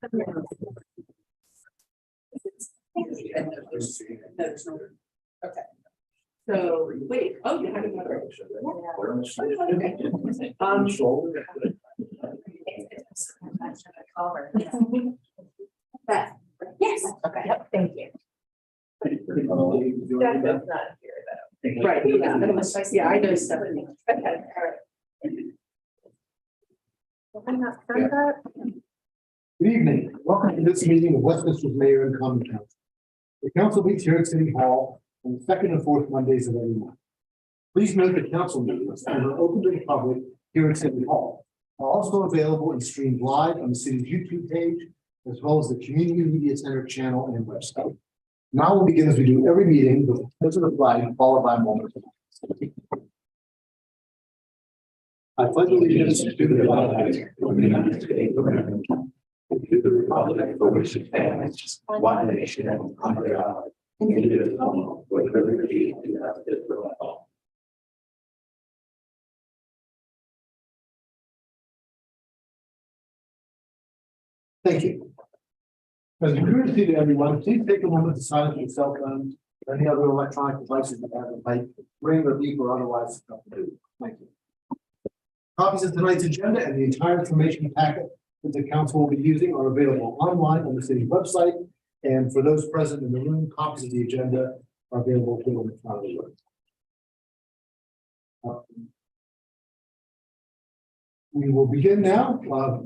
Okay. So wait, oh, you have another. Beth. Yes. Okay, thank you. That does not appear though. Right, yeah, I know Stephanie. Okay, all right. I'm not from that. Good evening. Welcome to this meeting of Westminster's Mayor and Common Council. The council meets here at City Hall on the second and fourth Mondays of every month. Please note that council meetings are open to the public here at City Hall are also available and streamed live on the city's YouTube page, as well as the Community Media Center channel and website. Now we'll begin as we do every meeting with the pledge of the flag, followed by a moment of silence. I pledge allegiance to the flag of the United States of America, and to the republic for which it stands, one nation under God, indivisible, with liberty and justice for all. Thank you. As a courtesy to everyone, please take a moment to silence your cell phones or any other electronic devices that have a mic, ring or beep or otherwise. Thank you. Copies of tonight's agenda and the entire information packet that the council will be using are available online on the city's website. And for those present in the room, copies of the agenda are available here in the front of the room. We will begin now.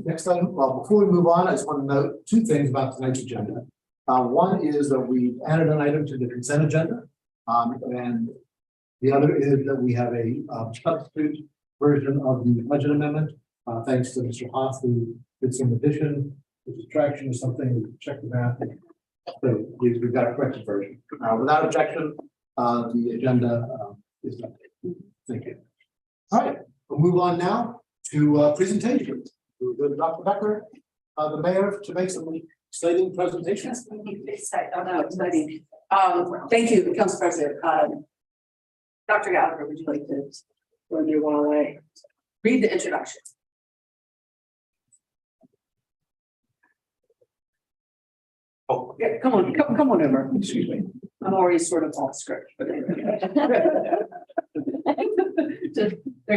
Next item, before we move on, I just want to note two things about tonight's agenda. One is that we added an item to the consent agenda. And the other is that we have a substitute version of the budget amendment. Thanks to Mr. Hoff, who did some addition, subtraction or something, check the math. So we've got a corrected version. Without objection, the agenda is done. Thank you. All right, we'll move on now to presentations. We'll go to Dr. Becker, the mayor, to make some exciting presentations. Exciting. Thank you, Council President. Dr. Gallagher, would you like to run your while I read the introduction? Oh, Yeah, come on over. Excuse me. I'm already sort of off script, but there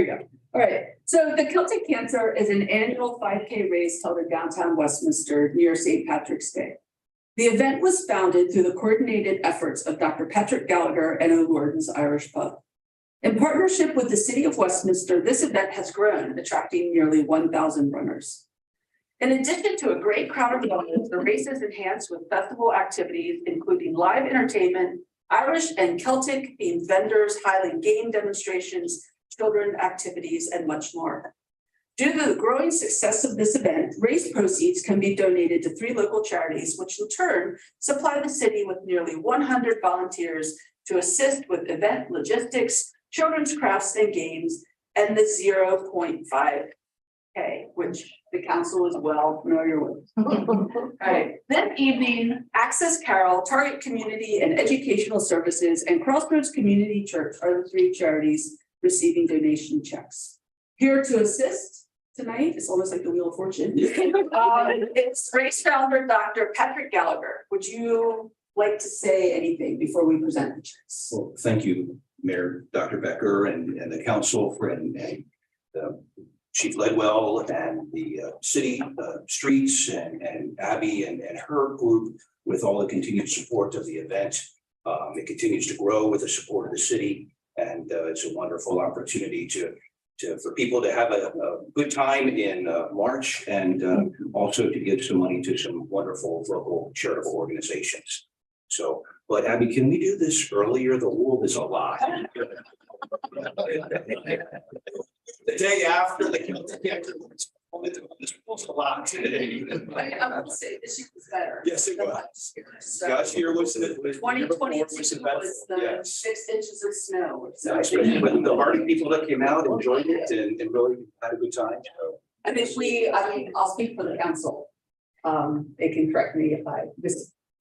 you go. All right. So the Celtic Cancer is an annual 5K race held in downtown Westminster near St. Patrick's Day. The event was founded through the coordinated efforts of Dr. Patrick Gallagher and O'Lorden's Irish Pub. In partnership with the City of Westminster, this event has grown, attracting nearly 1,000 runners. In addition to a great crowd of runners, the race is enhanced with festival activities, including live entertainment, Irish and Celtic themed vendors, Highland game demonstrations, children activities, and much more. Due to the growing success of this event, race proceeds can be donated to 3 local charities, which in turn supply the city with nearly 100 volunteers to assist with event logistics, children's crafts and games, and the 0.5K, which the council is well familiar with. All right. This evening, Access Carol, Target Community and Educational Services, and Crossroads Community Church are the 3 charities receiving donation checks. Here to assist tonight, it's almost like the Wheel of Fortune. It's race founder, Dr. Patrick Gallagher. Would you like to say anything before we present the checks? Well, thank you, Mayor Dr. Becker and the council for and Chief Ledwell and the city streets and Abby and her group with all the continued support of the event. It continues to grow with the support of the city, and it's a wonderful opportunity for people to have a good time in March, and also to give some money to some wonderful local charitable organizations. So, but Abby, can we do this earlier? The world is a lot. The day after the Celtic Cancer, this was a lot today. I would say this year was better. Yes, it was. Last year was the 2022 was the yes. 6 inches of snow. So Especially with the hardy people that came out, enjoyed it, and really had a good time. So. I mean, I'll speak for the council. They can correct me if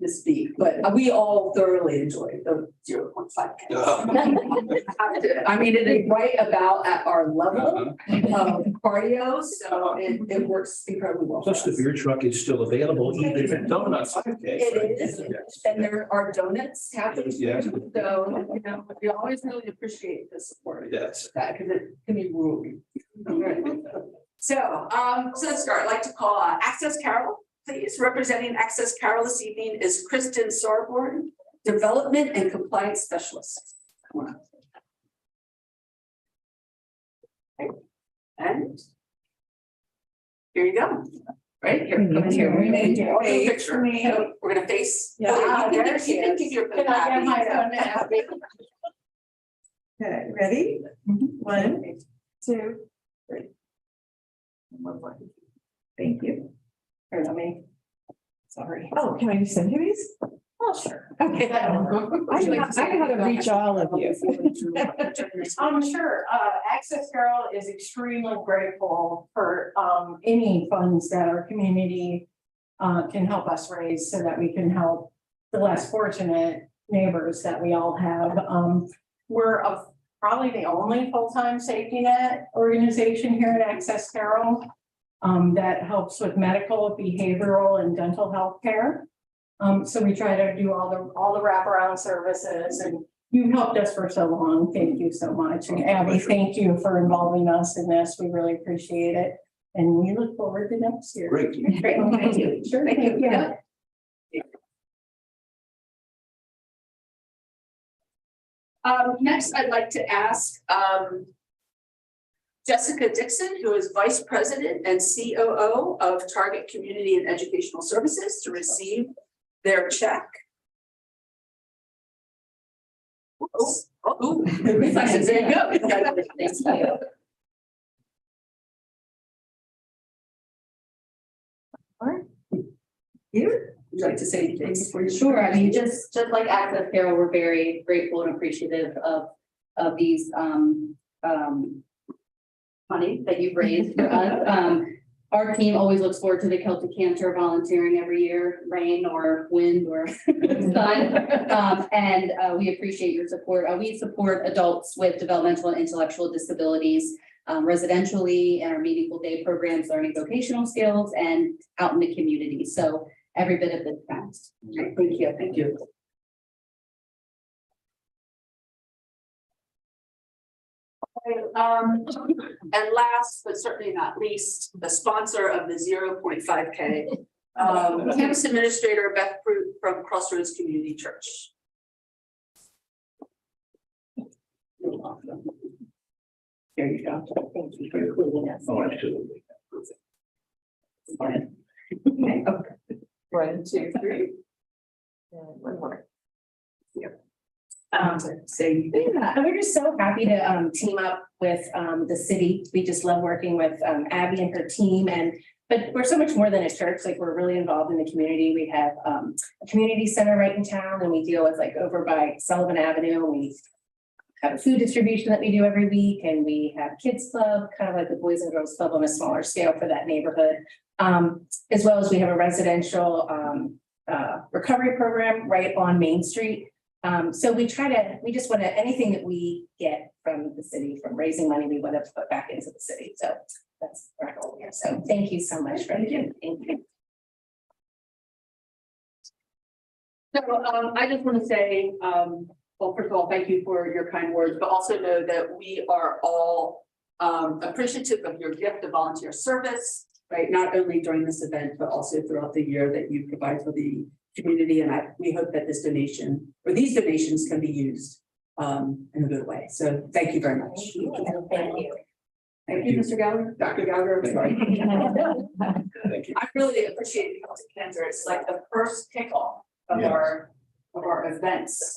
misspeak, but we all thoroughly enjoyed the 0.5K. I mean, it is right about at our level of cardio, so it works incredibly well. for Plus, the us. beer truck is still available, even if it's done on 5K. It is, and there are donuts happening. Yes. So, you know, we always really appreciate the support. Yes. That, because it can be rude. So let's start. I'd like to call Access Carol, please. Representing Access Carol this evening is Kristen Sarborn, Development and Compliance Specialist. Come on up. And here you go. Right here. Come in here. Thank you. Okay, picture. So we're gonna face. Yeah, Oh, you can- there she you can is. keep your. Can I get my phone now? Okay, ready? Mhm. 1, 2, 3. One more. Thank you. Here, let me. Sorry. Oh, can I just send you these? Oh, sure. Okay. I know how to reach all of you. Sure. Access Girl is extremely grateful for any funds that our community can help us raise so that we can help the less fortunate neighbors that we all have. We're probably the only full-time safety net organization here at Access Carol that helps with medical, behavioral, and dental health care. So we try to do all the wraparound services, and you've helped us for so long. Thank you so much. And Abby, thank you for involving us in this. We really appreciate it. And we look forward to next year. Great. Great, thank you. Sure, Thank you. yeah. Next, I'd like to ask Jessica Dixon, who is Vice President and COO of Target Community and Educational Services, to receive their check. Oh, there you go. Thank you. Here? Would you like to say anything before you? Sure, I mean, just like Access Carol, we're very grateful and appreciative of these money that you've raised for us. Our team always looks forward to the Celtic Cancer volunteering every year, rain or wind or sun. And we appreciate your support. We support adults with developmental and intellectual disabilities residentially in our meaningful day programs, learning vocational skills, and out in the community. So every bit of this counts. Thank you, thank you. And last, but certainly not least, the sponsor of the 0.5K, campus administrator Beth Pruitt from Crossroads Community Church. You're welcome. There you go. Thank you for including us. Oh, absolutely. Okay. 1, 2, 3. And one more. Say. We're just so happy to team up with the city. We just love working with Abby and her team, but we're so much more than a church. Like, we're really involved in the community. We have a community center right in town, and we deal with, like, over by Sullivan Avenue. We have a food distribution that we do every week, and we have kids club, kind of like the Boys and Girls Club on a smaller scale for that neighborhood. As well as we have a residential recovery program right on Main Street. So we just want to, anything that we get from the city, from raising money, we want to put back into the city. So that's our goal here. So thank you so much for everything. Thank you. So I just want to say, well, first of all, thank you for your kind words, but also know that we are all appreciative of your gift of volunteer service, right? Not only during this event, but also throughout the year that you provide for the community. And we hope that this donation or these donations can be used in a good way. So thank you very much. Thank you. Thank you, Mr. Gallagher, Dr. Gallagher, I'm sorry. Thank you. I really appreciate the Celtic Cancer. It's like the first kickoff of Yes. our events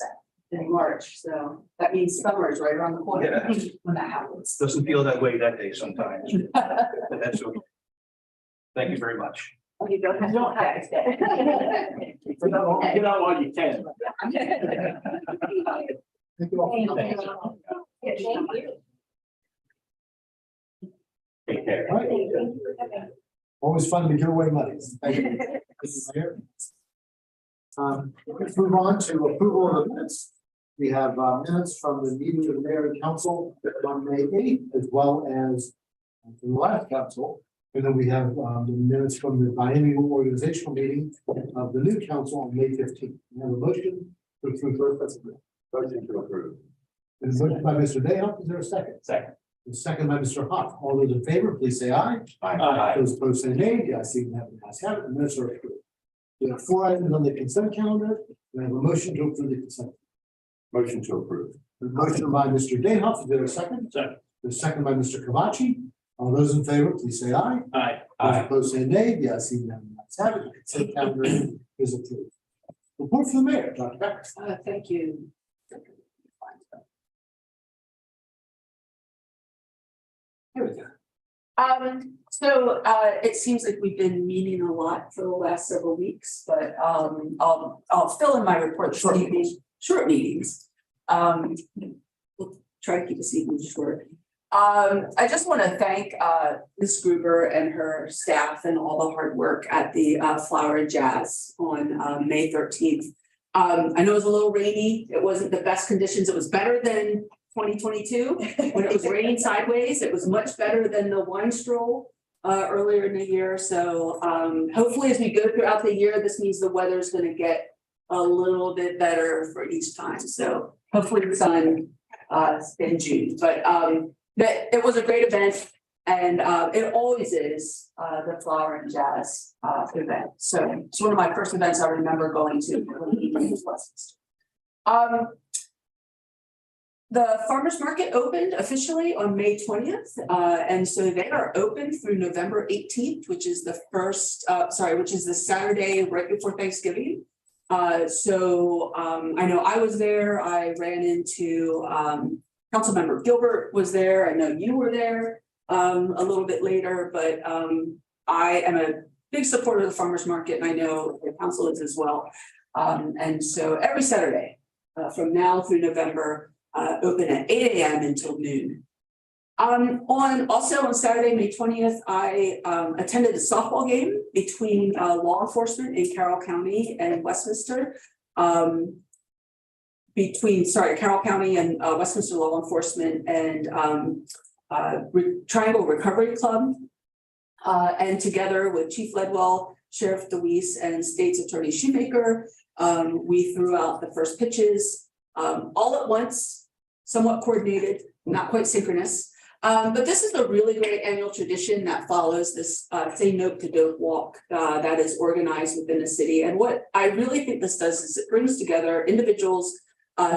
in March. So that means summer's right around the corner Yeah. when that happens. Doesn't feel that way that day sometimes, but that's okay. Thank you very much. You don't have to stay. Get out while you can. Thank you all. Thank you. Thank you. Take care. All right. Always fun to give away money. Thank you. This is here. Let's move on to approval of the minutes. We have minutes from the meeting of the mayor and council on May 8th, as well as from the last council. And then we have the minutes from the biennial organizational meeting of the new council on May 15th. We have a motion to approve both. That's a motion to approve. It's motion by Mr. Dale. Is there a second? Second. The second by Mr. Hawk. All those in favor, please say aye. Aye. Those opposed say nay. The ayes have it. The ayes have it. The minutes are approved. We have 4 items on the consent calendar. We have a motion to approve the consent. Motion to approve. The motion by Mr. Dayhoff. Is there a second? Second. The second by Mr. Kavachi. All those in favor, please say aye. Aye. Those opposed say nay. The ayes have it. The consent calendar is approved. Report from the mayor, Dr. Becker. Thank you. Here we go. So it seems like we've been meeting a lot for the last several weeks, but I'll fill in my report short meetings. We'll try to keep this evening short. I just want to thank Ms. Gruber and her staff and all the hard work at the Flower and Jazz on May 13th. I know it was a little rainy. It wasn't the best conditions. It was better than 2022 when it was raining sideways. It was much better than the wine stroll earlier in the year. So hopefully as we go throughout the year, this means the weather's going to get a little bit better for each time. So hopefully the sun in June, but it was a great event, and it always is the Flower and Jazz event. So it's one of my first events I remember going to. The farmers market opened officially on May 20th, and so they are open through November 18th, which is the Saturday right before Thanksgiving. So I know I was there. I ran into Councilmember Gilbert was there. I know you were there a little bit later, but I am a big supporter of the farmers market, and I know the council is as well. And so every Saturday from now through November, open at 8 a.m. until noon. Also on Saturday, May 20th, I attended a softball game between law enforcement in Carroll County and Westminster. Carroll County and Westminster law enforcement and Triangle Recovery Club. And together with Chief Ledwell, Sheriff DeWeese, and State's Attorney Shoemaker, we threw out the first pitches all at once, somewhat coordinated, not quite synchronous. But this is a really great annual tradition that follows this Say No to Dope walk that is organized within the city. And what I really think this does is it brings together individuals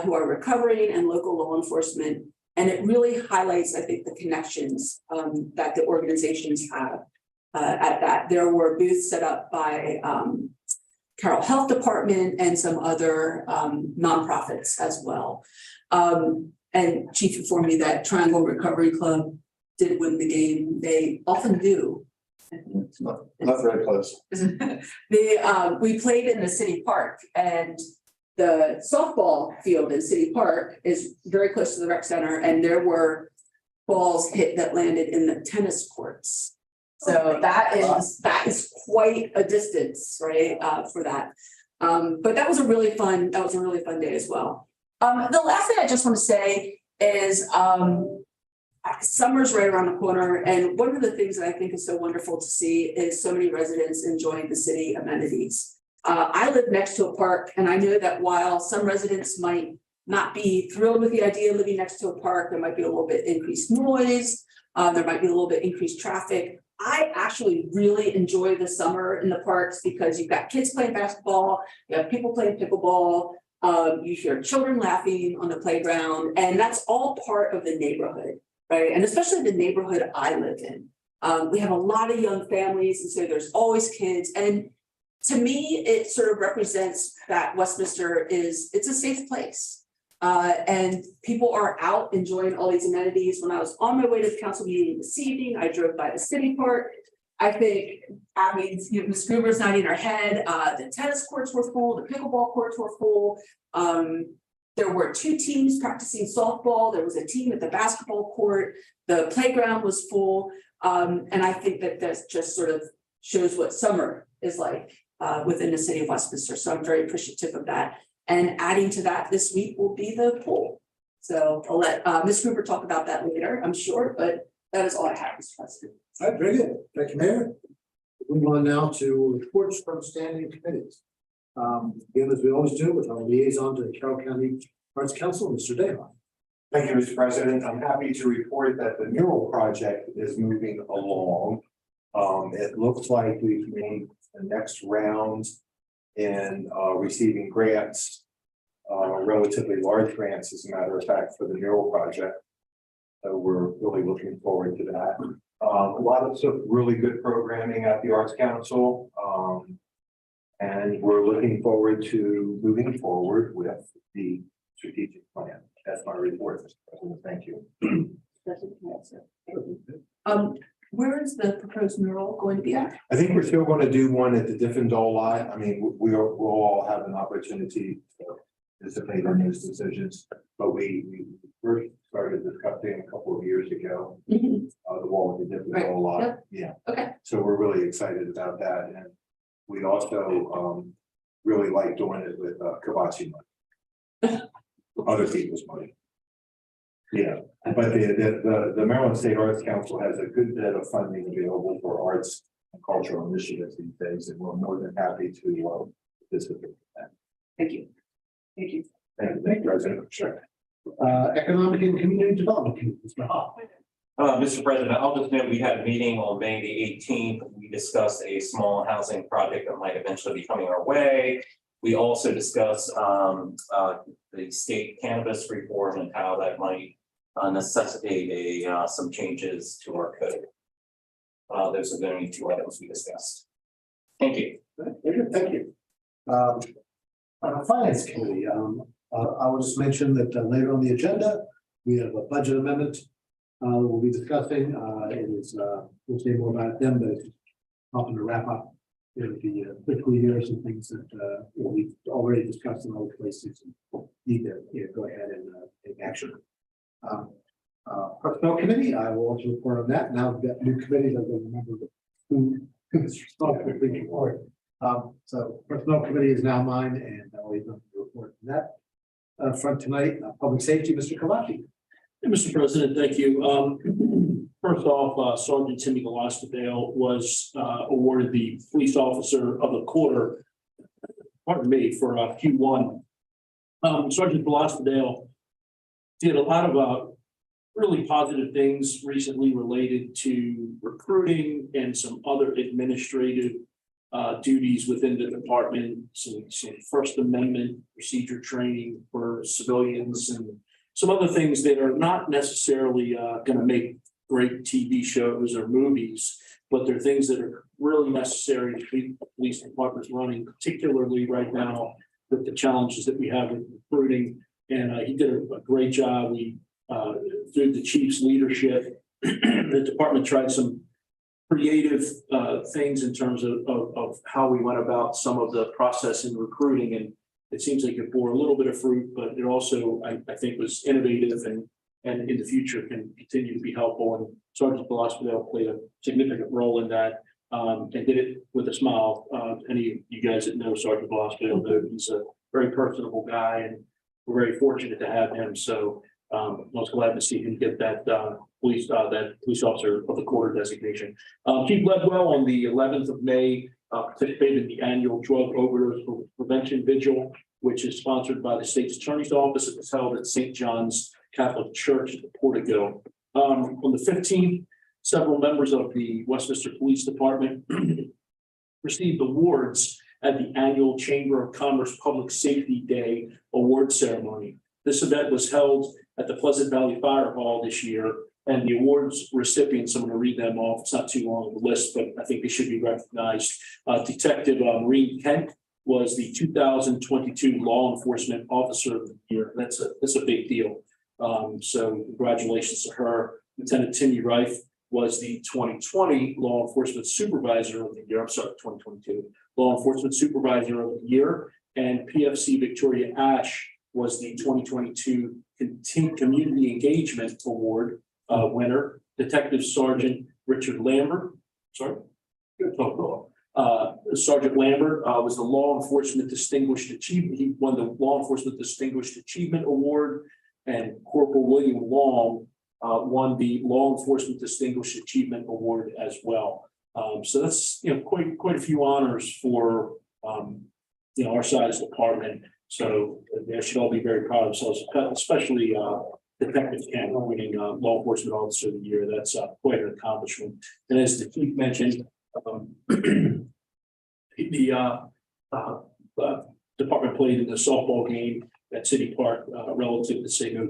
who are recovering and local law enforcement. And it really highlights, I think, the connections that the organizations have at that. There were booths set up by Carroll Health Department and some other nonprofits as well. And Chief informed me that Triangle Recovery Club did win the game. They often do. Not very close. We played in the city park, and the softball field in City Park is very close to the rec center, and there were balls hit that landed in the tennis courts. So that is quite a distance, right, for that. But that was a really fun day as well. The last thing I just want to say is summer's right around the corner, and one of the things that I think is so wonderful to see is so many residents enjoying the city amenities. I live next to a park, and I know that while some residents might not be thrilled with the idea of living next to a park, there might be a little bit increased noise, there might be a little bit increased traffic. I actually really enjoy the summer in the parks because you've got kids playing basketball, you have people playing pickleball, you hear children laughing on the playground, and that's all part of the neighborhood, right? And especially the neighborhood I live in. We have a lot of young families, and so there's always kids. And to me, it sort of represents that Westminster it's a safe place. And people are out enjoying all these amenities. When I was on my way to the council meeting this evening, I drove by the city park. I think, Ms. Gruber's nodding her head. The tennis courts were full, the pickleball courts were full. There were 2 teams practicing softball. There was a team at the basketball court. The playground was full. And I think that just sort of shows what summer is like within the city of Westminster. So I'm very appreciative of that. And adding to that this week will be the poll. So I'll let Ms. Cooper talk about that later, I'm sure, but that is all I have, Mr. President. All right, very good. Thank you, Mayor. Move on now to reports from standing committees. Again, as we always do with our liaison to the Carroll County Arts Council, Mr. Dayton. Thank you, Mr. President. I'm happy to report that the mural project is moving along. It looks like we've made the next round in receiving grants, relatively large grants, as a matter of fact, for the mural project. So we're really looking forward to that. A lot of some really good programming at the Arts Council. And we're looking forward to moving forward with the strategic plan. That's my report, Mr. President. Thank you. Where is the proposed mural going to be at? I think we're still going to do one at the Diffendall lot. I mean, we'll all have an opportunity to participate in those decisions. But we first started discussing a couple of years ago, the wall with the Diffendall lot. Yep. Yeah. Okay. So we're really excited about that. And we also really like doing it with Kavachi money. Other people's money. Yeah, but the Maryland State Arts Council has a good bit of funding available for arts and cultural initiatives these days, and we're more than happy to participate in that. Thank you. Thank you. Thank you, President. Sure. Economic and Community Development Committee, Mr. Hoff. Mr. President, I'll just note we had a meeting on May the 18th. We discussed a small housing project that might eventually be coming our way. We also discussed the state cannabis reform and how that might necessitate some changes to our code. Those are the only two items we discussed. Thank you. Very good, thank you. Finance Committee, I will just mention that later on the agenda, we have a budget amendment we'll be discussing. It is, we'll say more about them, but it's helping to wrap up the fiscal years and things that we've already discussed in other places and need to go ahead and take action. Personnel Committee, I will also report on that. Now we've got new committees, I don't remember who's responsible for the report. So Personnel Committee is now mine, and I'll leave them to report on that. Front tonight, Public Safety, Mr. Kawaki. Mr. President, thank you. First off, Sergeant Timmy Galastadale was awarded the Police Officer of the Quarter, pardon me, for Q1. Sergeant Galastadale did a lot of really positive things recently related to recruiting and some other administrative duties within the department, some First Amendment procedure training for civilians and some other things that are not necessarily going to make great TV shows or movies, but they're things that are really necessary to keep police departments running, particularly right now with the challenges that we have with recruiting. And he did a great job. We, through the chief's leadership, the department tried some creative things in terms of how we went about some of the process in recruiting, and it seems like it bore a little bit of fruit, but it also, I think, was innovative and in the future can continue to be helpful. And Sergeant Galastadale played a significant role in that and did it with a smile. Any of you guys that know Sergeant Galastadale know he's a very personable guy, and we're very fortunate to have him. So I was glad to see him get that police officer of the quarter designation. Chief Ledwell on the 11th of May participated in the annual drug overdose prevention vigil, which is sponsored by the state's attorney's office. It was held at St. John's Catholic Church at the Portico. On the 15th, several members of the Westminster Police Department received awards at the annual Chamber of Commerce Public Safety Day award ceremony. This event was held at the Pleasant Valley Fire Hall this year, and the awards recipients, I'm going to read them off. It's not too long of a list, but I think they should be recognized. Detective Maureen Kent was the 2022 Law Enforcement Officer of the Year. That's a big deal. So congratulations to her. Lieutenant Timmy Reif was the 2020 Law Enforcement Supervisor of the Year. I'm sorry, 2022 Law Enforcement Supervisor of the Year. And PFC Victoria Ash was the 2022 Community Engagement Award winner. Detective Sergeant Richard Lambert, sorry, Sergeant Lambert was the Law Enforcement Distinguished Achievement. He won the Law Enforcement Distinguished Achievement Award, and Corporal William Long won the Law Enforcement Distinguished Achievement Award as well. So that's, quite a few honors for, our size department. So they should all be very proud of themselves, especially Detective Ken winning Law Enforcement Officer of the Year. That's quite an accomplishment. And as the chief mentioned, the department played in the softball game at City Park relative to say no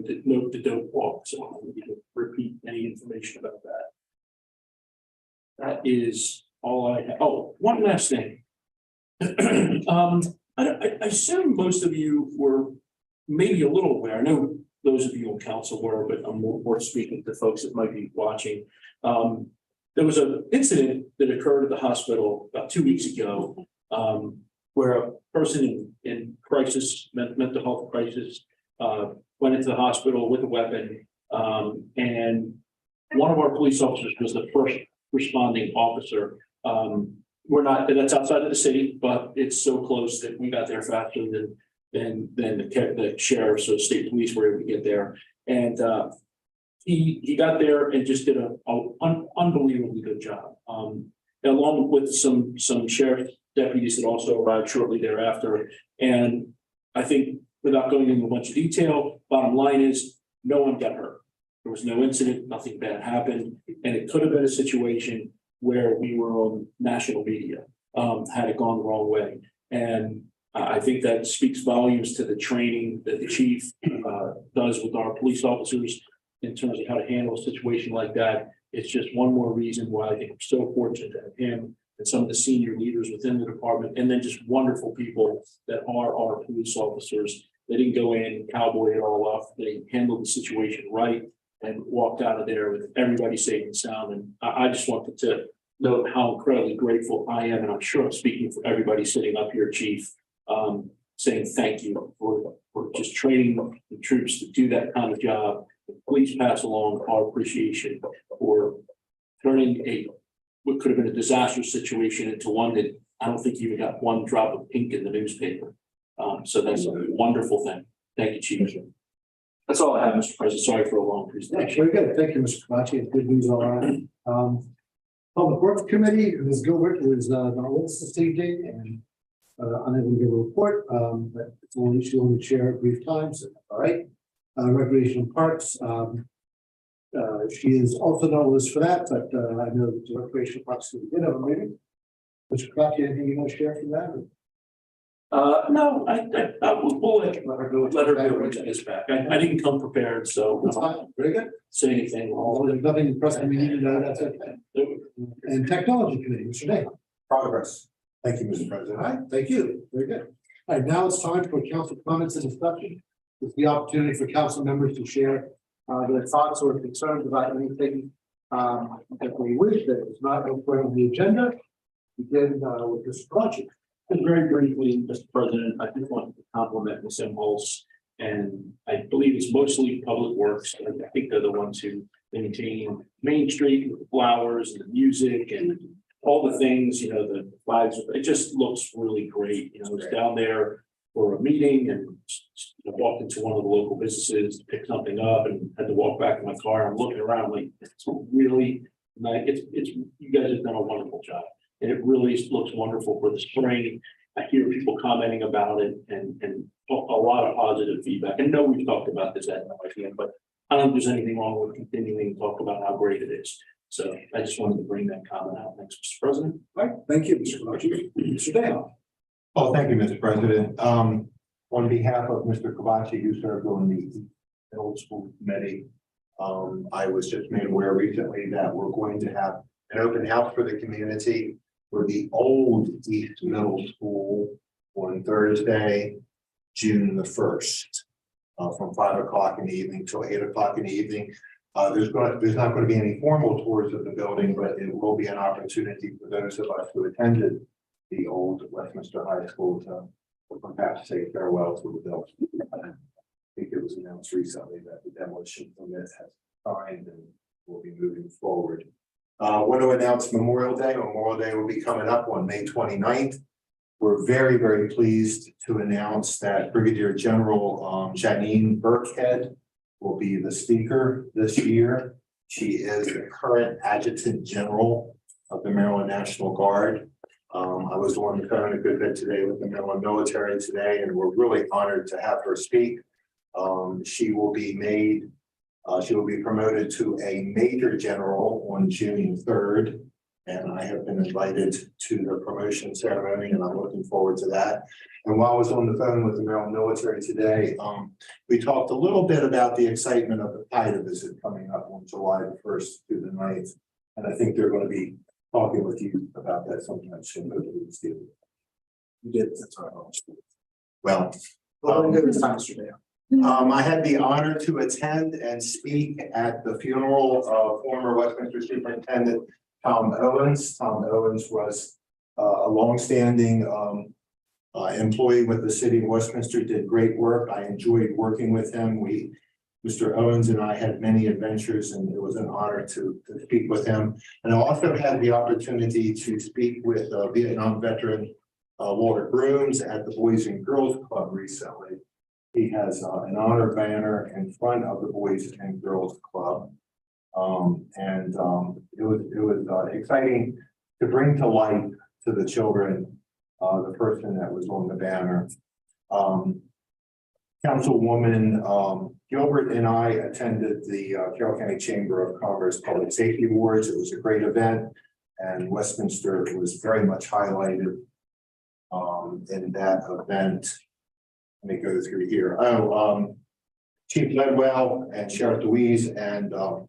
to dope walk. So I'm going to repeat any information about that. That is all I have. Oh, one last thing. I assume most of you were maybe a little aware. I know those of you on council were, but I'm more speaking to folks that might be watching. There was an incident that occurred at the hospital about 2 weeks ago, where a person in crisis, mental health crisis, went into the hospital with a weapon. And one of our police officers was the first responding officer. That's outside of the city, but it's so close that we got there faster than the sheriffs or state police were able to get there. And he got there and just did an unbelievably good job. Along with some sheriff deputies that also arrived shortly thereafter. And I think, without going into a bunch of detail, bottom line is no one got hurt. There was no incident, nothing bad happened, and it could have been a situation where we were on national media, had it gone the wrong way. And I think that speaks volumes to the training that the chief does with our police officers in terms of how to handle a situation like that. It's just one more reason why I think I'm so fortunate to have him and some of the senior leaders within the department, and then just wonderful people that are our police officers. They didn't go in, cowboy it all off. They handled the situation right and walked out of there with everybody safe and sound. And I just wanted to note how incredibly grateful I am, and I'm sure I'm speaking for everybody sitting up here, Chief, saying thank you for just training the troops to do that kind of job. Please pass along our appreciation for turning what could have been a disastrous situation into one that I don't think you even got one drop of ink in the newspaper. So that's a wonderful thing. Thank you, Chief. That's all I have, Mr. President. Sorry for a long presentation. Very good. Thank you, Mr. Kavachi. Good news all around. Public Works Committee, Ms. Gilbert is not with us this evening and unable to give a report, but she only share a brief time, so all right. Recreation and Parks, she is also not with us for that, but I know the Recreation and Parks did have a meeting. Mr. Kavachi, anything you want to share from that? No, we'll let her go into this back. I didn't come prepared, so That's fine. Very good. say anything. Well, there's nothing pressing we need to know. That's okay. And Technology Committee, Mr. Day. Progress. Thank you, Mr. President. All right, thank you. Very good. All right, now it's time for council comments and discussion. It's the opportunity for council members to share their thoughts or concerns about anything that we wish that is not on the agenda. Begin with this project. Very briefly, Mr. President, I just wanted to compliment Ms. Imholz, and I believe it's mostly Public Works. I think they're the ones who maintain Main Street with the flowers and the music and all the things, the flags. It just looks really great. I was down there for a meeting and walked into one of the local businesses to pick something up and had to walk back in my car. I'm looking around like, it's really nice. It's you guys have done a wonderful job. And it really looks wonderful for the spring. I hear people commenting about it and a lot of positive feedback. And no, we've talked about this at NYPM, but I don't think there's anything wrong with continuing to talk about how great it is. So I just wanted to bring that comment out. Thanks, Mr. President. All right, thank you, Mr. Kavachi. Mr. Dale. Oh, thank you, Mr. President. On behalf of Mr. Kavachi, who served on the middle school committee, I was just made aware recently that we're going to have an open house for the community for the old East Middle School on Thursday, June the 1st, from 5 o'clock in the evening till 8 o'clock in the evening. There's not going to be any formal tours of the building, but it will be an opportunity for those of us who attended the old Westminster High School to perhaps say farewell to the building. I think it was announced recently that the demolition permit has signed and will be moving forward. Want to announce Memorial Day. Memorial Day will be coming up on May 29th. We're very, very pleased to announce that Brigadier General Janine Burkhead will be the speaker this year. She is the current Adjutant General of the Maryland National Guard. I was on the phone a good bit today with the Maryland military today, and we're really honored to have her speak. She will be promoted to a Major General on June 3rd. And I have been invited to the promotion ceremony, and I'm looking forward to that. And while I was on the phone with the Maryland military today, we talked a little bit about the excitement of the PIDA visit coming up on July the 1st through the 9th. And I think they're going to be talking with you about that sometime soon. You did, that's what I understood. Well, I had the honor to attend and speak at the funeral of former Westminster Superintendent Tom Owens. Tom Owens was a longstanding employee with the city of Westminster, did great work. I enjoyed working with him. Mr. Owens and I had many adventures, and it was an honor to speak with him. And I also had the opportunity to speak with Vietnam veteran Walter Brooms at the Boys and Girls Club recently. He has an honor banner in front of the Boys and Girls Club. It was exciting to bring to light to the children the person that was on the banner. Councilwoman Gilbert and I attended the Carroll County Chamber of Commerce Public Safety Awards. It was a great event, and Westminster was very much highlighted in that event. Let me go through here. Chief Ledwell and Sheriff Louise and the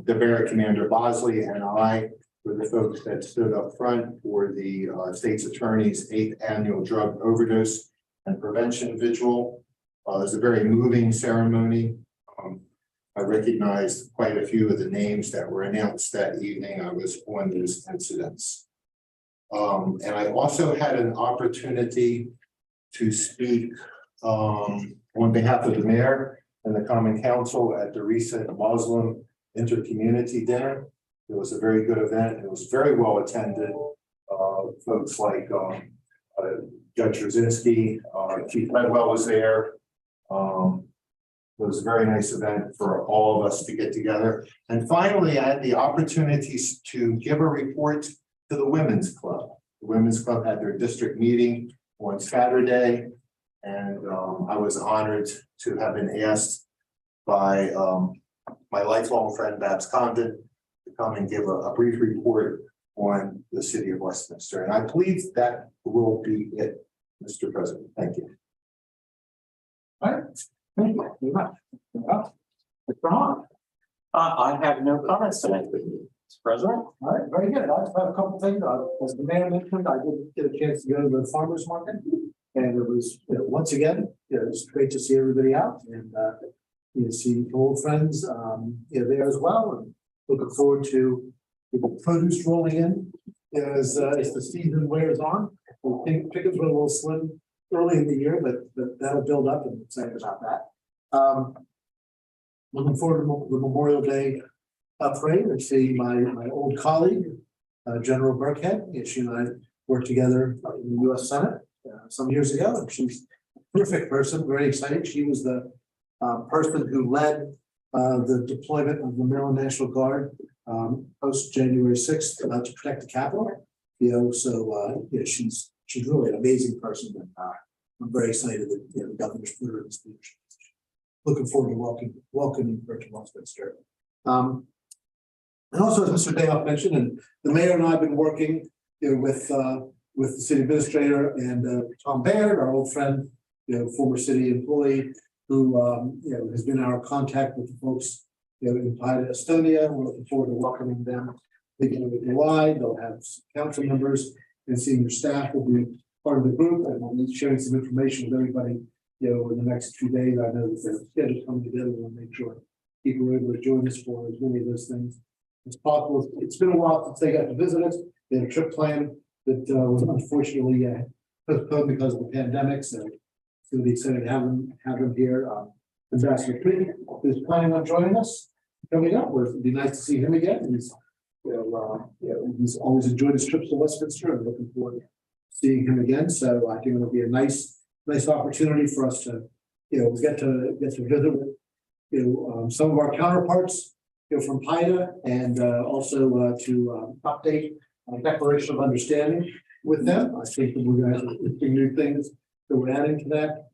Barracks Commander Bosley and I were the folks that stood up front for the state's attorney's 8th annual drug overdose and prevention vigil. It was a very moving ceremony. I recognized quite a few of the names that were announced that evening. I was on those incidents. And I also had an opportunity to speak on behalf of the mayor and the Common Council at the recent Muslim Intercommunity Dinner. It was a very good event. It was very well attended. Folks like Judge Roszinski, Chief Ledwell was there. It was a very nice event for all of us to get together. And finally, I had the opportunities to give a report to the Women's Club. The Women's Club had their district meeting on Saturday, and I was honored to have been asked by my lifelong friend Babs Condon to come and give a brief report on the city of Westminster. And I believe that will be it, Mr. President. Thank you. All right. Thank you very much. Mr. Hahn. I have no comments tonight, Mr. President. All right, very good. I just have a couple things. As the mayor mentioned, I did get a chance to go to the farmer's market. And it was, once again, it was great to see everybody out and see old friends there as well. And looking forward to the produce rolling in as the season wears on. We think pickings were a little slim early in the year, but that'll build up, and I'm excited about that. Looking forward to the Memorial Day parade. I see my old colleague, General Burkhead. She and I worked together in the U.S. Senate some years ago, and she's a terrific person, very excited. She was the person who led the deployment of the Maryland National Guard post January 6th to protect the Capitol. She's really an amazing person, and I'm very excited that the governor's put her in this leadership position. Looking forward to welcoming her to Westminster. And also, as Mr. Dayhoff mentioned, and the mayor and I have been working with the city administrator and Tom Baird, our old friend, former city employee, who has been our contact with the folks in PIDA, Estonia. We're looking forward to welcoming them beginning of July. They'll have council members and senior staff will be part of the group, and we'll be sharing some information with everybody, in the next few days. I know that they're scheduled coming together. We'll make sure people are able to join us for as many of those things as possible. It's been a while since they got to visit us. They had a trip plan that was unfortunately postponed because of the pandemic. So it's going to be exciting to have them here. Ambassador Creed is planning on joining us coming up. It'd be nice to see him again. He's he's always enjoyed his trips to Westminster and looking forward to seeing him again. So I think it'll be a nice opportunity for us to, get to visit with, some of our counterparts, from PIDA and also to update a declaration of understanding with them. I think that we're going to have interesting new things that we're adding to that,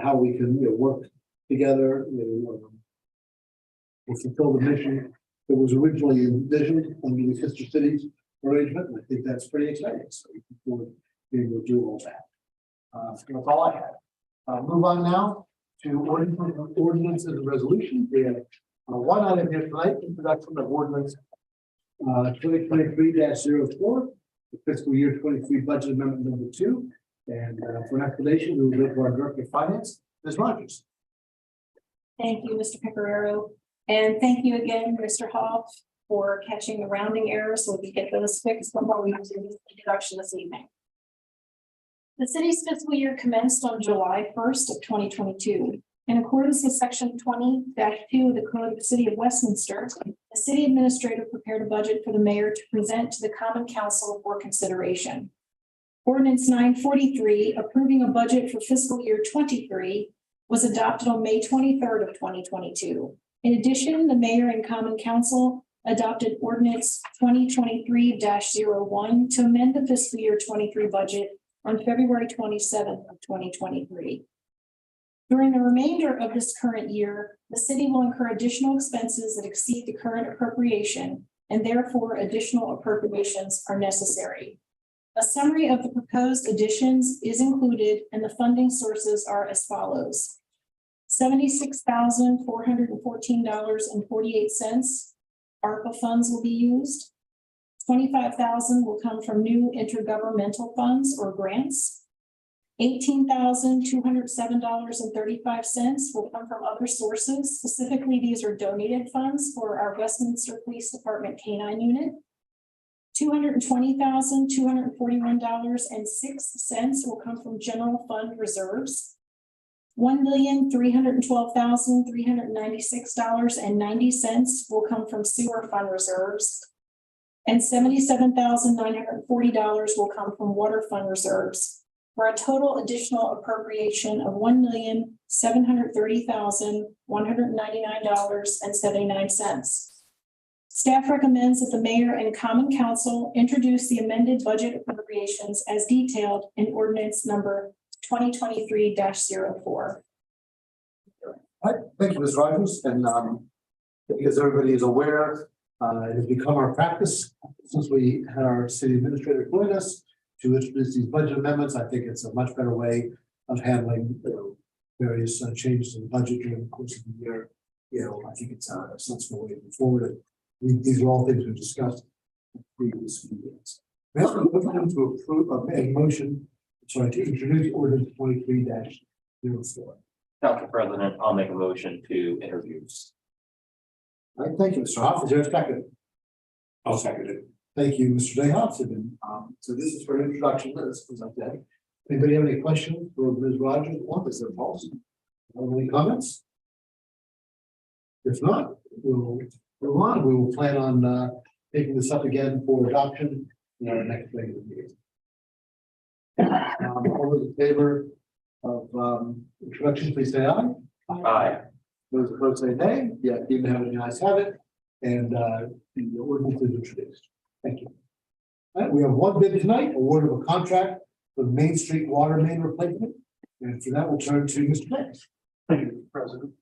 how we can, work together, to fulfill the mission that was originally envisioned under the Sister Cities arrangement. And I think that's pretty exciting. So we can forward to being able to do all that. So that's all I had. Move on now to ordinances and resolutions. We have one item here tonight, introduction of ordinance 2023-04, the fiscal year 23 budget amendment number 2. And for an explanation, we will go to our Director of Finance, Ms. Rogers. Thank you, Mr. Picarero. And thank you again, Mr. Hoff, for catching the rounding errors so we can get those fixed before we do the introduction this evening. The city's fiscal year commenced on July 1st of 2022. In accordance with section 20-2 of the Code of the City of Westminster, the city administrator prepared a budget for the mayor to present to the Common Council for consideration. Ordinance 943, approving a budget for fiscal year 23, was adopted on May 23rd of 2022. In addition, the mayor and Common Council adopted ordinance 2023-01 to amend the fiscal year 23 budget on February 27th of 2023. During the remainder of this current year, the city will incur additional expenses that exceed the current appropriation, and therefore additional appropriations are necessary. A summary of the proposed additions is included, and the funding sources are as follows. $76,414.48 ARPA funds will be used. $25,000 will come from new intergovernmental funds or grants. $18,207.35 will come from other sources. Specifically, these are donated funds for our Westminster Police Department K-9 unit. $220,241.06 will come from general fund reserves. $1,312,396.90 will come from sewer fund reserves. And $77,940 will come from water fund reserves, for a total additional appropriation of $1,730,199.79. Staff recommends that the mayor and Common Council introduce the amended budget appropriations as detailed in ordinance number 2023-04. All right, thank you, Ms. Rogers. And because everybody is aware, it has become our practice since we had our city administrator join us to introduce these budget amendments. I think it's a much better way of handling various changes in the budget during the course of the year. I think it's a sensible way to move forward. These are all things we've discussed in previous meetings. We have to approve a motion, to introduce ordinance 23-04. Council President, I'll make a motion to introduce. All right, thank you, Mr. Hoff. Is there a second? I'll second it. Thank you, Mr. Dayhoff. So this is for an introduction. Let's present that. Anybody have any questions for Ms. Rogers? Is there policy? Any comments? If not, we'll move on. We will plan on taking this up again for adoption in our next regular meeting. All those in favor of introduction, please say aye. Aye. Those opposed say nay. Yeah, even have any ayes have it. And the ordinance is introduced. Thank you. All right, we have one bid tonight, award of a contract for the Main Street water main replacement. And for that, we'll turn to Mr. Banks. Thank you, Mr. President.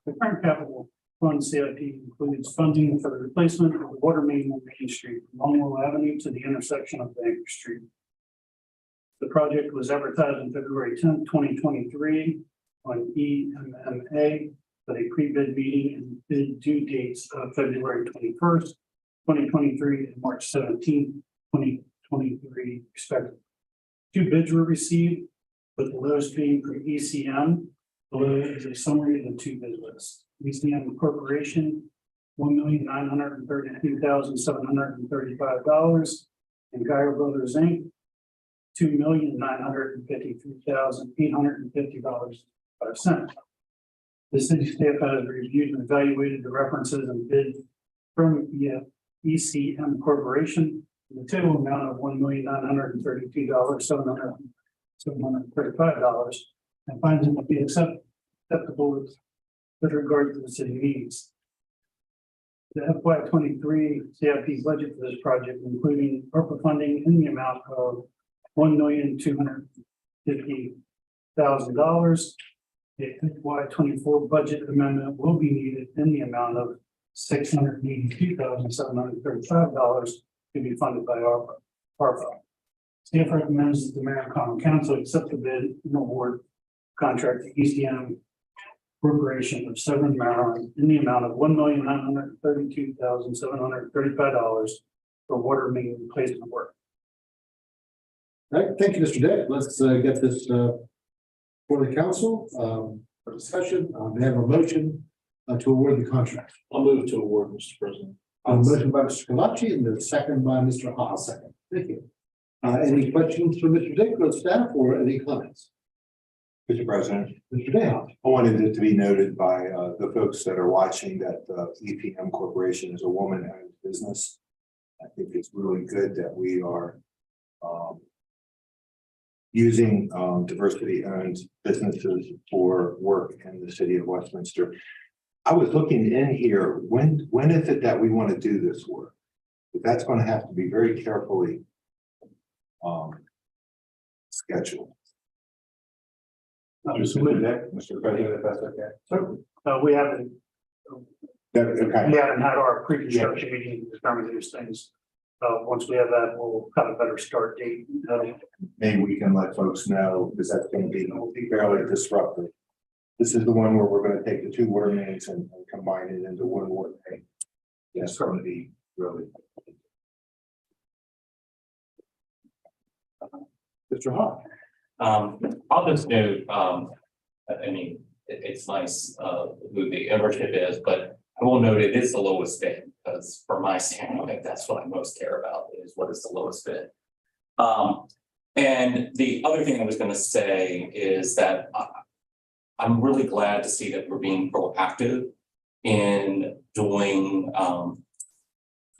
The current capital fund CIP includes funding for the replacement of the water main on Main Street from Longwell Avenue to the intersection of Banker Street. The project was advertised on February 10th, 2023 on EMMA, but a pre-bid meeting and bid due dates of February 21st, 2023 and March 17th, 2023 respectively. 2 bids were received, with the lowest being from ECM. Below is a summary of the 2 bid lists. ECM Corporation, $1,932,735, and Geyer Brothers Inc., $2,953,850.05. The city staff has reviewed and evaluated the references and bid from ECM Corporation in the total amount of $1,932,735, and finds it to be acceptable with regard to the city needs. The FY 23 CIP budget for this project, including ARPA funding in the amount of $1,250,000. The FY 24 budget amendment will be needed in the amount of $682,735 to be funded by ARPA. Staff recommends that the mayor and common council accept the bid and award contract to ECM Corporation of Severn, Maryland in the amount of $1,932,735 for water main replacement work. All right, thank you, Mr. Dick. Let's get this for the council for discussion. May I have a motion to award the contract? I'll move to award, Mr. President. A motion by Mr. Kalachi and the second by Mr. Ha. Second. Thank you. Any questions for Mr. Dick or staff or any comments? Mr. President, Mr. Day. I wanted it to be noted by the folks that are watching that EPM Corporation is a woman-owned business. I think it's really good that we are using diversity-owned businesses for work in the city of Westminster. I was looking in here, when is it that we want to do this work? But that's going to have to be very carefully scheduled. Mr. President, if that's okay. We haven't Okay. had our pre-construction meeting to determine these things. Once we have that, we'll have a better start date. Maybe we can let folks know, because that's going to be fairly disruptive. This is the one where we're going to take the two water mains and combine it into one water main. That's going to be really. Mr. Ha. I'll just note, I mean, it's nice, who the ownership is, but I will note it is the lowest bid, because from my standpoint, that's what I most care about, is what is the lowest bid. And the other thing I was gonna say is that I'm really glad to see that we're being proactive in doing,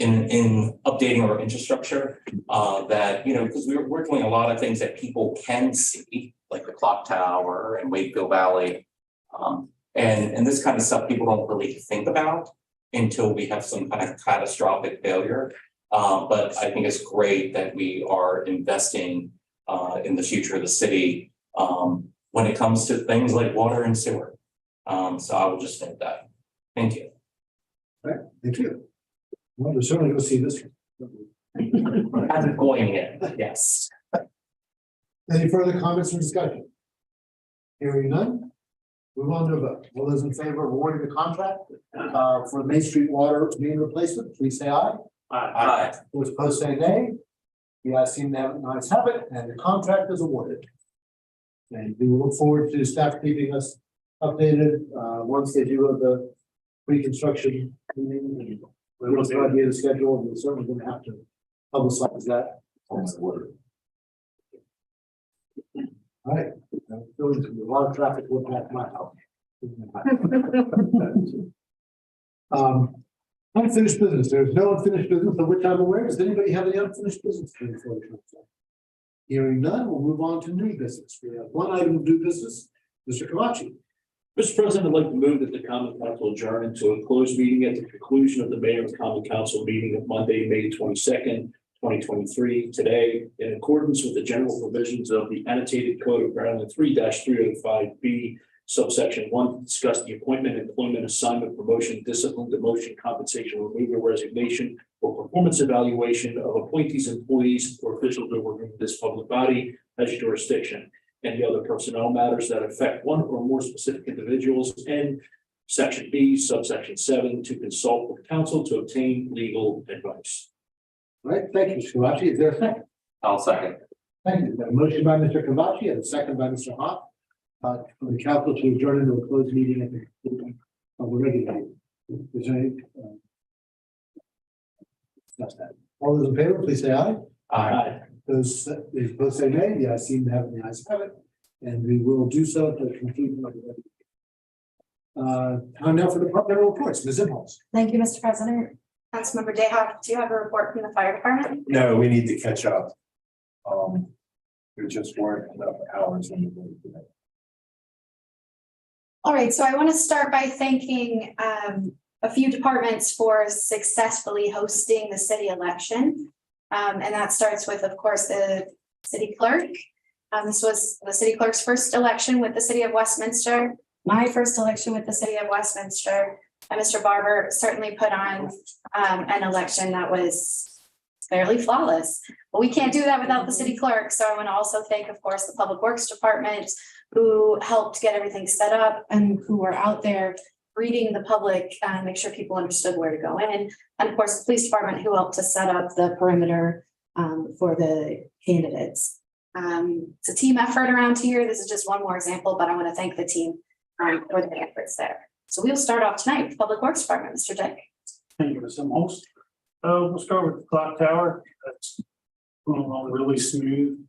in updating our infrastructure, that, because we're doing a lot of things that people can see, like the clock tower and Wakefield Valley. And this kind of stuff people don't really think about until we have some kind of catastrophic failure. But I think it's great that we are investing in the future of the city when it comes to things like water and sewer. So I will just think that. Thank you. All right, thank you. Well, we're certainly going to see this. As it's going in, yes. Any further comments or discussion? Hearing none. Move on to a vote. All those in favor of awarding the contract for the Main Street water main replacement, please say aye. Aye. Those opposed say nay. The ayes seem to have it, ayes have it, and the contract is awarded. And we will look forward to staff keeping us updated once they do the pre-construction meeting. We'll try to get a schedule, and we're certainly going to have to publicize that on the order. All right, there's a lot of traffic looking at my house. Unfinished business. There's no unfinished business of which I'm aware. Does anybody have any unfinished business? Hearing none, we'll move on to new business. We have one item of new business. Mr. Kalachi. Mr. President, I'd like to move that the common council adjourn into a closed meeting at the conclusion of the mayor's common council meeting of Monday, May 22nd, 2023, today, in accordance with the general provisions of the annotated code of Maryland 3-305B, subsection 1, to discuss the appointment, employment, assignment, promotion, discipline, demotion, compensation, removal, resignation, or performance evaluation of appointees, employees, or officials over whom this public body has jurisdiction. Any other personnel matters that affect one or more specific individuals, and section B, subsection 7, to consult with counsel to obtain legal advice. All right, thank you, Mr. Kalachi. Is there a second? I'll second. Thank you. A motion by Mr. Kalachi and a second by Mr. Hawk. For the council to adjourn into a closed meeting at the conclusion of the regular meeting. Is there any? That's that. All those in favor, please say aye. Aye. Those opposed say nay. The ayes seem to have it. The ayes have it, and we will do so at the conclusion of the regular. Time now for departmental reports. Ms. Imhoff. Thank you, Mr. President. Councilmember Dayhoff, do you have a report from the fire department? No, we need to catch up. There just weren't enough hours in the day today. All right, so I want to start by thanking a few departments for successfully hosting the city election. And that starts with, of course, the city clerk. This was the city clerk's first election with the city of Westminster, my first election with the city of Westminster. And Mr. Barber certainly put on an election that was fairly flawless. But we can't do that without the city clerk. So I want to also thank, of course, the Public Works Department, who helped get everything set up and who were out there reading the public and make sure people understood where to go in. And of course, the police department, who helped to set up the perimeter for the candidates. It's a team effort around here. This is just one more example, but I want to thank the team for the efforts there. So we'll start off tonight with Public Works Department, Mr. Dick. Thank you, Mr. Most. We'll start with the clock tower. That's going along really smooth.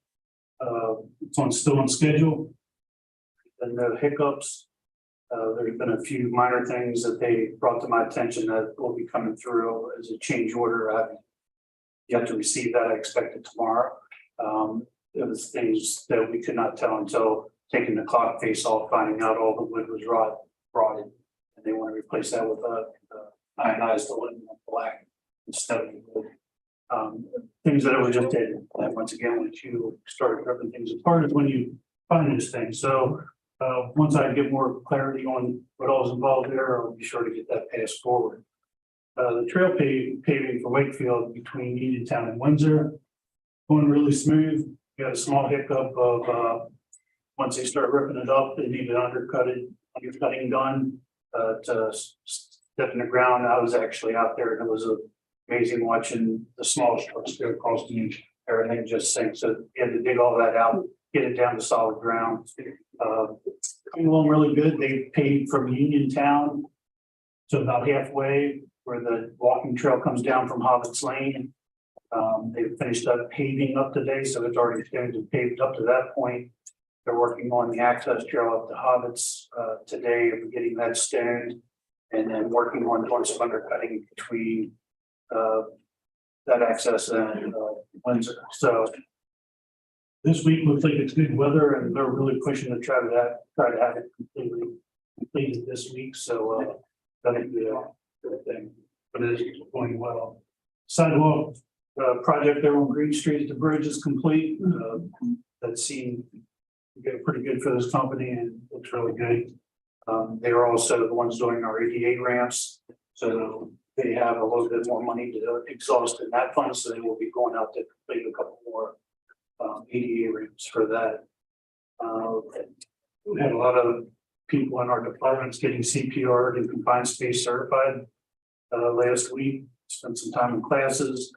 It's still on schedule. And no hiccups. There's been a few minor things that they brought to my attention that will be coming through as a change order. I've yet to receive that. I expect it tomorrow. There was things that we could not tell until taking the clock face off, finding out all the wood was rotted. And they want to replace that with ionized aluminum black instead of wood. Things that I just did. And once again, when you start ripping things apart is when you find these things. So once I get more clarity on what all is involved there, I'll be sure to get that passed forward. The trail paving for Wakefield between Uniontown and Windsor, going really smooth. We had a small hiccup of once they start ripping it up, they needed undercutting done to step in the ground. I was actually out there and it was amazing watching the small trucks go across the inch. Everything just sinks. So you had to dig all that out, get it down to solid ground. Coming along really good. They paved from Uniontown to about halfway where the walking trail comes down from Hobbits Lane. They finished up paving up today, so it's already paved up to that point. They're working on the access trail up to Hobbits today, of getting that stoned, and then working on doing some undercutting between that access and Windsor. So this week looks like it's good weather, and they're really pushing to try to have it completed this week. So that'll be a good thing, but it is going well. Sidewalk project there on Green Street at the bridge is complete. That seemed to get pretty good for this company and looks really good. They are also the ones doing our ADA ramps, so they have a little bit more money to exhaust in that fund, so they will be going out to complete a couple more ADA ramps for that. We had a lot of people in our departments getting CPR and confined space certified last week. Spent some time in classes.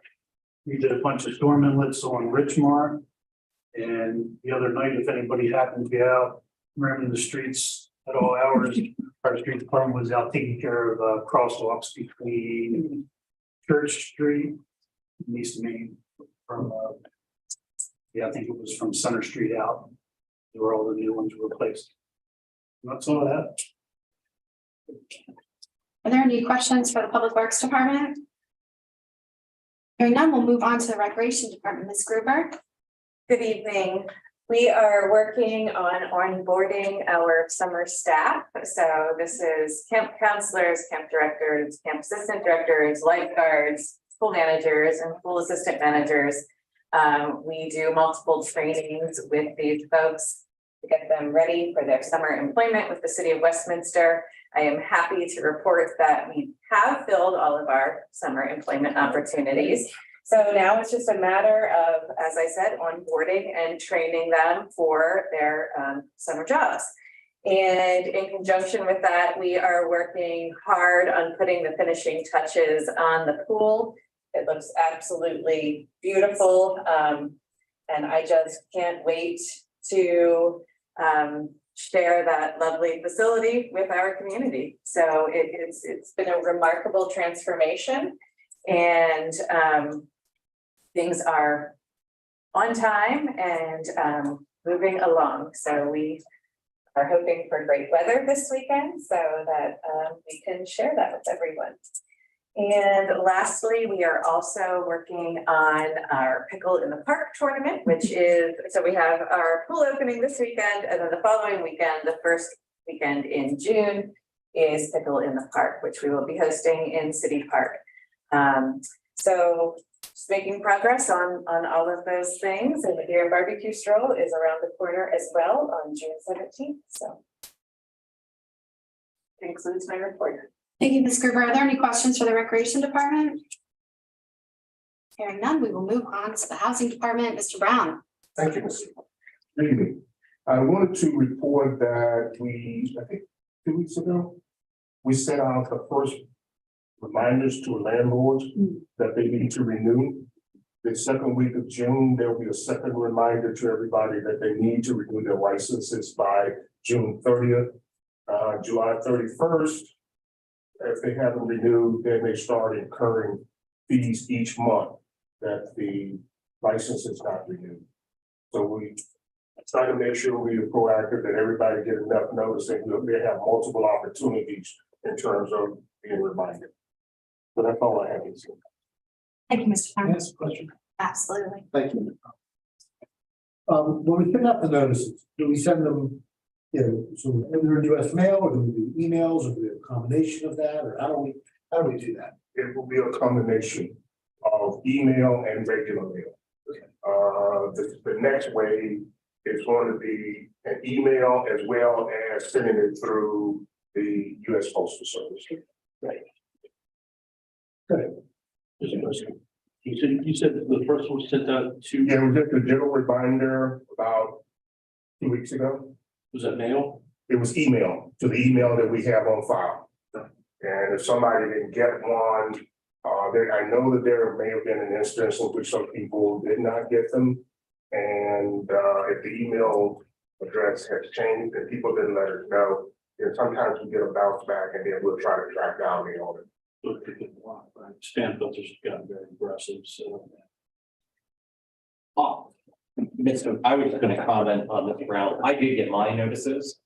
We did a bunch of storm inlets on Richmar. And the other night, if anybody happened to be out ramming the streets at all hours, our street department was out taking care of crosswalks between Church Street and East Main from, I think it was from Center Street out, where all the new ones were replaced. And that's all that. Are there any questions for the Public Works Department? Hearing none, we'll move on to the Recreation Department. Ms. Gruber. Good evening. We are working on onboarding our summer staff. So this is camp counselors, camp directors, camp assistant directors, lifeguards, pool managers, and pool assistant managers. We do multiple trainings with these folks to get them ready for their summer employment with the City of Westminster. I am happy to report that we have filled all of our summer employment opportunities. So now it's just a matter of, as I said, onboarding and training them for their summer jobs. And in conjunction with that, we are working hard on putting the finishing touches on the pool. It looks absolutely beautiful. And I just can't wait to share that lovely facility with our community. So it's been a remarkable transformation, and things are on time and moving along. So we are hoping for great weather this weekend so that we can share that with everyone. And lastly, we are also working on our Pickle in the Park tournament, which is, so we have our pool opening this weekend, and then the following weekend, the first weekend in June, is Pickle in the Park, which we will be hosting in City Park. So just making progress on all of those things, and the beer and barbecue stroll is around the corner as well on June 17th. So that concludes my report. Thank you, Ms. Gerber. Are there any questions for the Recreation Department? Hearing none, we will move on to the Housing Department. Mr. Brown. Thank you, Mr. Good evening. I wanted to report that I think 2 weeks ago, we sent out the first reminders to landlords that they need to renew. The second week of June, there will be a second reminder to everybody that they need to renew their licenses by June 30th. July 31st, if they haven't renewed, then they start incurring fees each month that the license is not renewed. So we try to make sure we are proactive, that everybody get enough notice, and they have multiple opportunities in terms of being reminded. So that's all I have to say. Thank you, Mr. Brown. Yes, question. Absolutely. Thank you. When we send out the notices, do we send them, sort of under US mail, or do we do emails, or do we have a combination of that, or how do we do that? It will be a combination of email and regular mail. The next way is going to be an email as well as sending it through the US Postal Service. You said that the first one was sent out to, Yeah, we did the general reminder about 2 weeks ago. was that mail? It was email to the email that we have on file. And if somebody didn't get one, I know that there may have been an instance in which some people did not get them. And if the email address has changed and people didn't let us know, then sometimes we get a bounce back, and then we'll try to track down the owner. Spam filters have gotten very aggressive, so. Mr. I was just gonna comment on Mr. Brown. I did get my notices.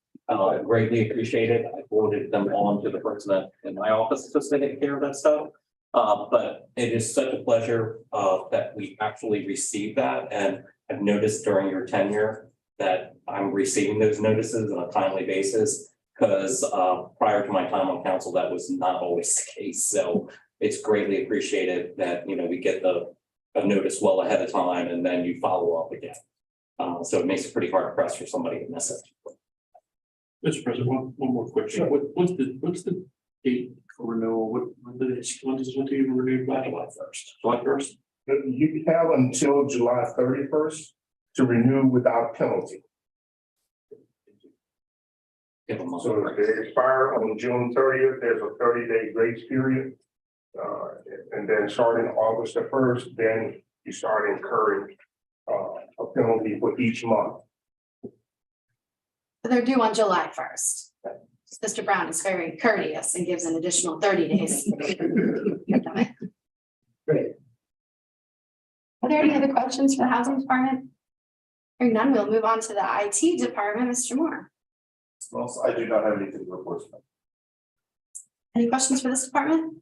Greatly appreciated. I forwarded them on to the person in my office to take care of that stuff. But it is such a pleasure that we actually received that, and I've noticed during your tenure that I'm receiving those notices on a timely basis. Because prior to my time on council, that was not always the case. So it's greatly appreciated that, we get a notice well ahead of time, and then you follow up again. So it makes it pretty hard to press for somebody to miss it. Mr. President, one more quick thing. What's the date for renewal? When does it even renew by? July 1st. July 1st? You have until July 31st to renew without penalty. Give them a So month. if they expire on June 30th, there's a 30-day grace period. And then starting August 1st, then you start incurring a penalty for each month. They're due on July 1st. Mr. Brown is very courteous and gives an additional 30 days. Great. Are there any other questions for the Housing Department? Hearing none, we'll move on to the IT Department. Mr. Moore. Also, I do not have anything to report. Any questions for this department?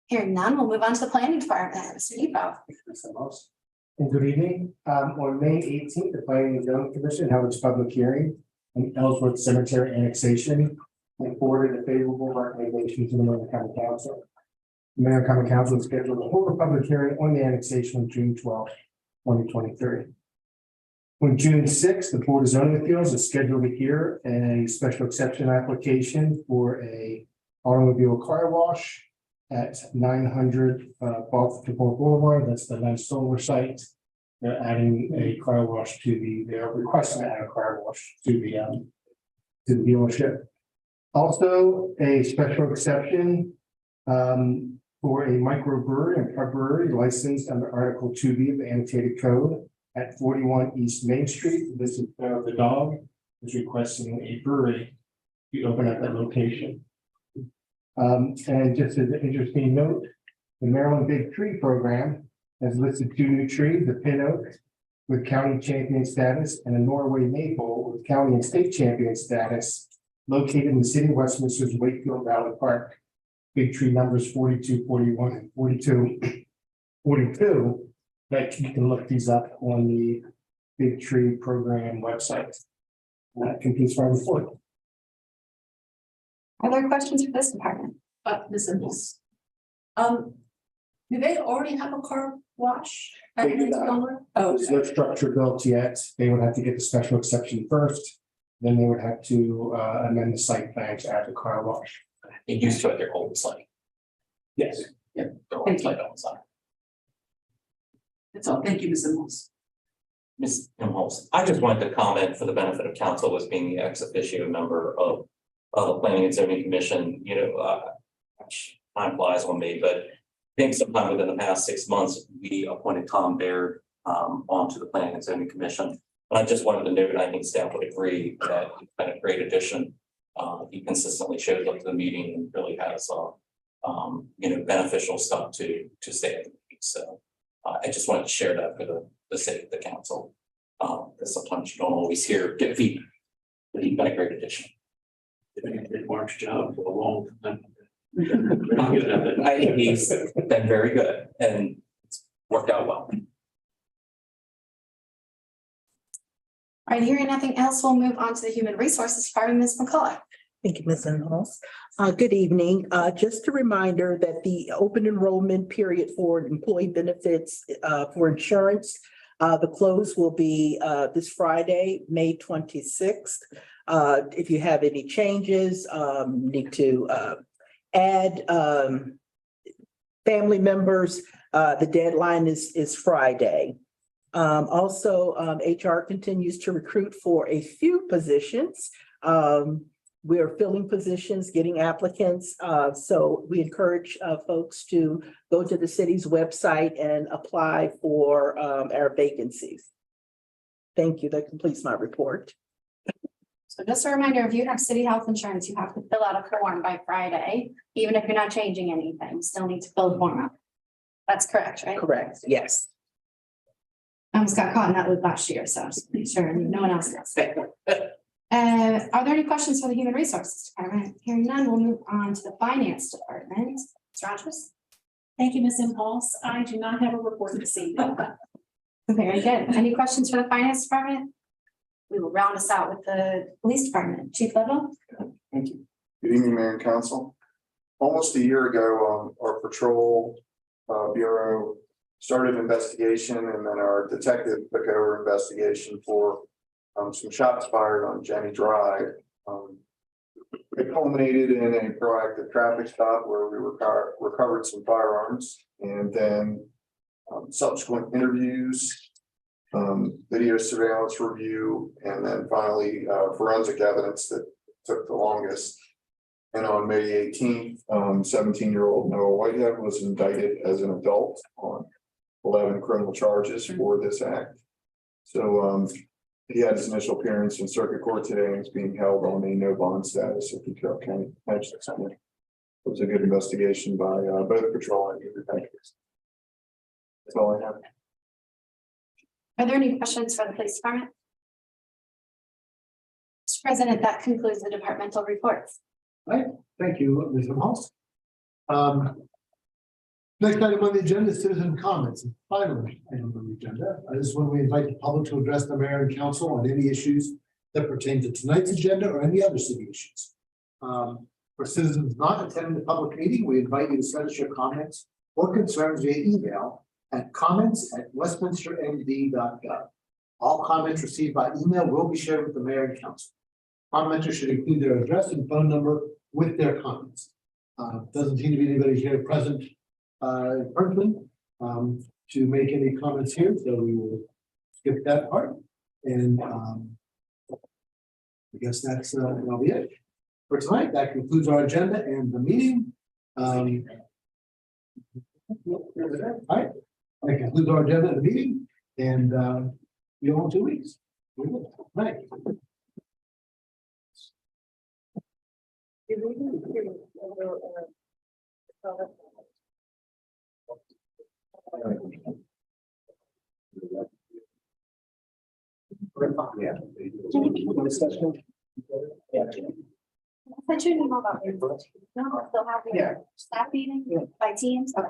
Hearing none, we'll move on to the Planning Department. Mr. Depot. And good evening. On May 18th, the Planning and Zoning Commission held its public hearing on Ellsworth Cemetery annexation and forwarded a favorable recommendation to the Marion County Council. The Marion County Council is scheduled to hold a public hearing on the annexation on June 12th, 2023. On June 6th, the Board of Zoning Appeals is scheduled to hear a special exception application for a automobile car wash at 900 Baltimore Boulevard. That's the nice solar site. They're adding a car wash they're requesting to add a car wash to the dealership. Also, a special exception for a microbrewery and pub brewery licensed under Article 2B of the annotated code at 41 East Main Street. This is the dog is requesting a brewery be open at that location. And just as an interesting note, the Maryland Big Tree Program has listed 2 new trees, the pin oak with county champion status and a Norway maple with county and state champion status located in the city of Westminster's Wakefield Valley Park. Big Tree numbers 42, 41, and 42. 42, that you can look these up on the Big Tree Program website. That completes my report. Are there questions for this department? Ms. Imples. Do they already have a car wash? at They do not. Lindsay? Oh, There's no structure built yet. They would have to get the special exception first. Then they would have to amend the site plan to add the car wash. It used to at their old site. Yes. Their old site on the side. that's all. Thank you, Ms. Imples. Ms. Imhoff, I just wanted to comment for the benefit of council as being the ex officio member of the Planning and Zoning Commission, time flies on me, but I think sometime within the past 6 months, we appointed Tom Baird onto the Planning and Zoning Commission. And I just wanted to note, and I think staff would agree that he's been a great addition. He consistently shows up to the meeting and really has beneficial stuff to stay at the meeting. So I just wanted to share that for the sake of the council. Because sometimes you don't always get feedback, but he's been a great addition. Did Mark's job for a long time. He's been very good and it's worked out well. All right, hearing nothing else, we'll move on to the Human Resources Department, Ms. McCullough. Thank you, Ms. Inhofe. Good evening. Just a reminder that the open enrollment period for employee benefits for insurance, the close will be this Friday, May 26th. If you have any changes, need to add family members, the deadline is Friday. Also, HR continues to recruit for a few positions. We're filling positions, getting applicants. So we encourage folks to go to the city's website and apply for our vacancies. Thank you. That completes my report. So just a reminder, if you have city health insurance, you have to fill out a form by Friday, even if you're not changing anything, you still need to fill the form out. That's correct, right? Correct. Yes. I almost got caught in that loop last year, so I'm just making sure no one else does. Are there any questions for the Human Resources Department? Hearing none, we'll move on to the Finance Department. Ms. Rogers? Thank you, Ms. Impulse. I do not have a report this evening. Very good. Any questions for the Finance Department? We will round us out with the Police Department. Chief Level? Thank you. Good evening, Mayor and Council. Almost a year ago, our patrol bureau started an investigation, and then our detective took over investigation for some shots fired on Jenny Drive. It culminated in a proactive traffic stop where we recovered some firearms, and then subsequent interviews, video surveillance review, and then finally forensic evidence that took the longest. And on May 18th, 17-year-old Noah Whitehead was indicted as an adult on 11 criminal charges for this act. So he had his initial appearance in circuit court today and is being held on a no bond status at the Carroll County Detention Center. It was a good investigation by both patrol and detectives. That's all I have. Are there any questions for the Police Department? Mr. President, that concludes the departmental reports. Right, thank you, Ms. House. Next item on the agenda is citizen comments. And finally, item on the agenda is when we invite the public to address the mayor and council on any issues that pertain to tonight's agenda or any other city issues. For citizens not attending the public meeting, we invite you to send us your comments or concerns via email at comments@westminsternd.gov. All comments received by email will be shared with the mayor and council. Commenters should include their address and phone number with their comments. Doesn't seem to be anybody here present in person to make any comments here, so we will skip that part. And I guess that'll be it for tonight. That concludes our agenda and the meeting. All right, that concludes our agenda and the meeting, and see you all in 2 weeks. Right. Yeah. I thought you knew all about it. No, still happy. Yeah. Staff meeting Yeah. by teams. Okay.